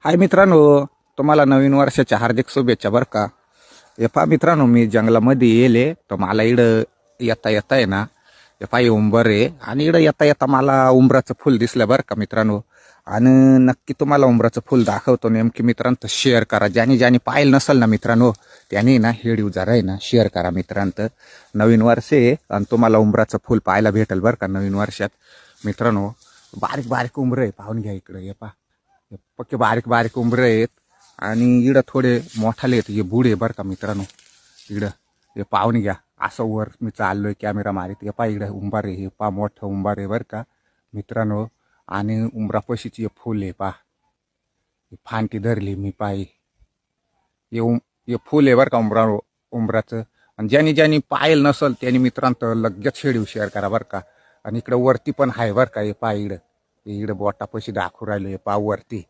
हाय मित्रांनो, तुम्हाला नवीन वर्षाच्या हार्दिक शुभेच्छा बरं का. हे पहा मित्रांनो, मी जंगलामध्ये येले तर मला इकडं येता येता आहे ना, हे पहा हे उंबर आहे आणि इकडं येता येता मला उंबराचं फुल दिसलं बरं का मित्रांनो. आणि नक्की तुम्हाला उंबराचं फुल दाखवतो. नेमकी मित्रांनो शेअर करा. ज्याने पाहिलं नसेल ना मित्रांनो, त्याने ना हे जरा आहे ना शेअर करा मित्रांनो. नवीन वर्ष आहे आणि तुम्हाला उंबराचं फुल पाहायला भेटेल बरं का नवीन वर्षात मित्रांनो. बारीक बारीक उंबर आहे, पाहून घ्या इकडं. हे पहा, पक्के बारीक बारीक उंबरं आहेत आणि इकडं थोडे मोठाले आहेत. हे बुड आहे बरं का मित्रांनो. इकडं हे पाहून घ्या. असं वर मी चाललोय कॅमेरा मारित. हे पहा इकडं उंबार आहे, हे पहा मोठं उंबार आहे बरं का मित्रांनो. आणि उंबरापाशीची हे फुल आहे पहा, फांटी धरली मी पाय. हे फुल आहे बरं का उंबराचं. आणि ज्यांनी पायल नसल त्यांनी मित्रांनो लगेच शेड्यू शेअर करा बरं का. आणि इकडं वरती पण आहे बरं का. हे पहा इकडं बोटापाशी दाखवू राहिलो. हे पहा वरती